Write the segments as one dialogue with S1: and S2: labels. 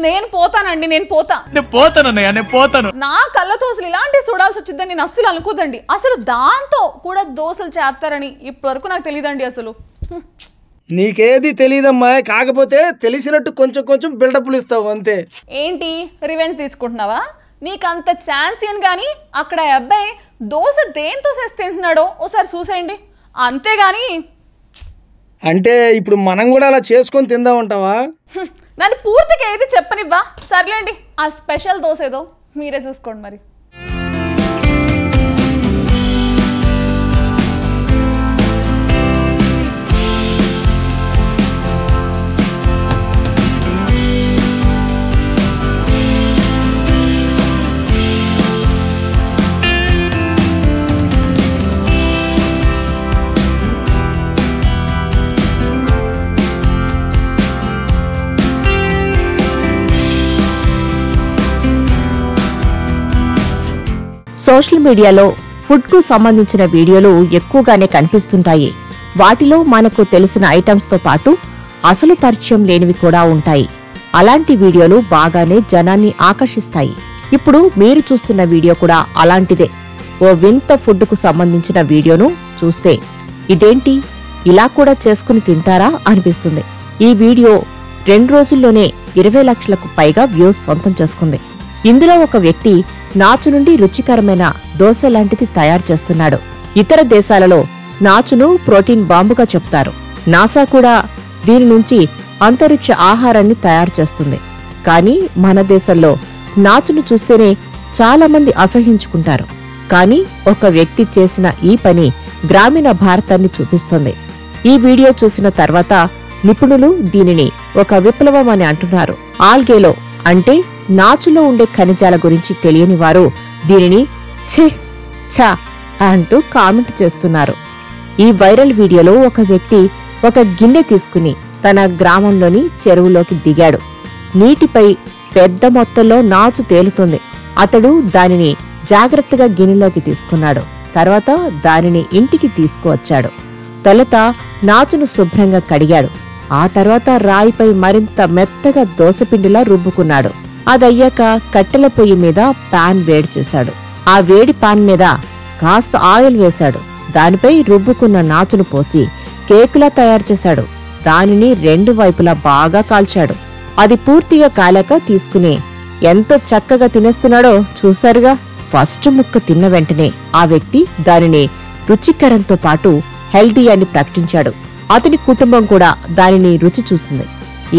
S1: నేను పోతానండి, నేను పోతాను. నా కళ్ళతో అసలు ఇలాంటి చూడాల్సి వచ్చిందని నేను అస్సలు అనుకోదండి. అసలు దాంతో కూడా దోశలు చేస్తారని ఇప్పటివరకు నాకు తెలియదండి. అసలు
S2: నీకేది తెలియదమ్మా, కాకపోతే తెలిసినట్టు కొంచెం కొంచెం బిల్డప్లు ఇస్తావు అంతే.
S1: ఏంటి రివెంజ్ తీసుకుంటున్నావా? నీకు అంత ఛాన్స్ అని కానీ అక్కడ అబ్బాయి దోశ దేంతో చేసి తింటున్నాడో ఒకసారి చూసేయండి, అంతేగాని.
S2: అంటే ఇప్పుడు మనం కూడా అలా చేసుకొని తిందామంటావా?
S1: నన్ను పూర్తిగా ఏది చెప్పనివ్వా? సర్లేండి, ఆ స్పెషల్ దోశ ఏదో మీరే చూసుకోండి మరి.
S3: సోషల్ మీడియాలో ఫుడ్ కు సంబంధించిన వీడియోలు ఎక్కువగానే కనిపిస్తుంటాయి. వాటిలో మనకు తెలిసిన ఐటమ్స్ తో పాటు అసలు పరిచయం లేనివి కూడా ఉంటాయి. అలాంటి వీడియోలు బాగానే జనాన్ని ఆకర్షిస్తాయి. ఇప్పుడు మీరు చూస్తున్న వీడియో కూడా అలాంటిదే. ఓ వింత ఫుడ్ కు సంబంధించిన వీడియోను చూస్తే ఇదేంటి, ఇలా కూడా చేసుకుని తింటారా అనిపిస్తుంది. ఈ వీడియో 2 రోజుల్లోనే 20 లక్షలకు పైగా వ్యూస్ సొంతం చేసుకుంది. ఇందులో ఒక వ్యక్తి నాచు నుండి రుచికరమైన దోశ లాంటిది తయారు చేస్తున్నాడు. ఇతర దేశాలలో నాచును ప్రోటీన్ బాంబుగా చెప్తారు. నాసా కూడా దీని నుంచి అంతరిక్ష ఆహారాన్ని తయారు చేస్తుంది. కానీ మన దేశంలో నాచును చూస్తేనే చాలా మంది అసహించుకుంటారు. కానీ ఒక వ్యక్తి చేసిన ఈ పని గ్రామీణ భారతాన్ని చూపిస్తుంది. ఈ వీడియో చూసిన తర్వాత నిపుణులు దీనిని ఒక విప్లవం అని అంటున్నారు. ఆల్గేలో అంటే నాచులో ఉండే ఖనిజాల గురించి తెలియని వారు దీనిని ఛే ఛా అంటూ కామెంట్ చేస్తున్నారు. ఈ వైరల్ వీడియోలో ఒక వ్యక్తి ఒక గిన్నె తీసుకుని తన గ్రామంలోని చెరువులోకి దిగాడు. నీటిపై పెద్ద మొత్తంలో నాచు తేలుతుంది. అతడు దానిని జాగ్రత్తగా గిన్నెలోకి తీసుకున్నాడు. తర్వాత దానిని ఇంటికి తీసుకువచ్చాడు. తొలుత నాచును శుభ్రంగా కడిగాడు. ఆ తర్వాత రాయిపై మరింత మెత్తగా దోసపిండిలా రుబ్బుకున్నాడు. అదయ్యాక కట్టెల పొయ్యి మీద పాన్ వేడి చేశాడు. ఆ వేడి పాన్ మీద కాస్త ఆయిల్ వేశాడు. దానిపై రుబ్బుకున్న నాచును పోసి కేకులా తయారు చేశాడు. దానిని 2 వైపులా బాగా కాల్చాడు. అది పూర్తిగా కాలాక తీసుకుని ఎంతో చక్కగా తినేస్తున్నాడో చూశారుగా. ఫస్ట్ ముక్క తిన్న వెంటనే ఆ వ్యక్తి దానిని రుచికరంతో పాటు హెల్దీ అని ప్రకటించాడు. అతని కుటుంబం కూడా దానిని రుచి చూసింది.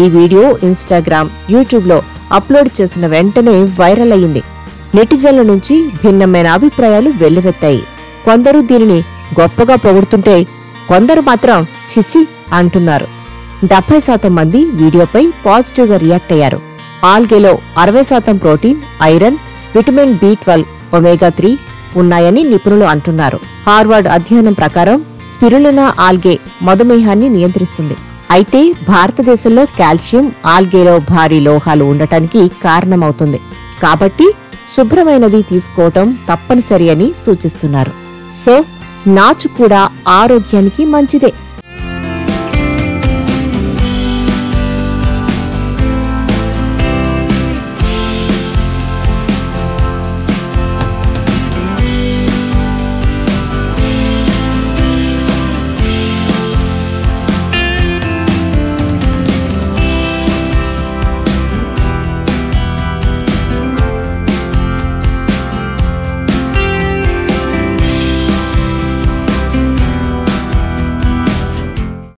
S3: ఈ వీడియో ఇన్స్టాగ్రామ్, యూట్యూబ్లో అప్లోడ్ చేసిన వెంటనే వైరల్ అయింది. నెటిజన్ల నుంచి భిన్నమైన అభిప్రాయాలు వెల్లువెత్తాయి. కొందరు దీనిని గొప్పగా పొగుడుతుంటే కొందరు మాత్రం చిచి అంటున్నారు. 70% మంది వీడియోపై పాజిటివ్గా రియాక్ట్ అయ్యారు. ఆల్గేలో 60% protein, iron, vitamin B12, omega 3 ఉన్నాయని నిపుణులు అంటున్నారు. హార్వర్డ్ అధ్యయనం ప్రకారం స్పిరులినా ఆల్గే మధుమేహాన్ని నియంత్రిస్తుంది. అయితే భారతదేశంలో కాల్షియం ఆల్గేలో భారీ లోహాలు ఉండటానికి కారణమవుతుంది. కాబట్టి శుభ్రమైనది తీసుకోవటం తప్పనిసరి అని సూచిస్తున్నారు. సో నాచు కూడా ఆరోగ్యానికి మంచిదే.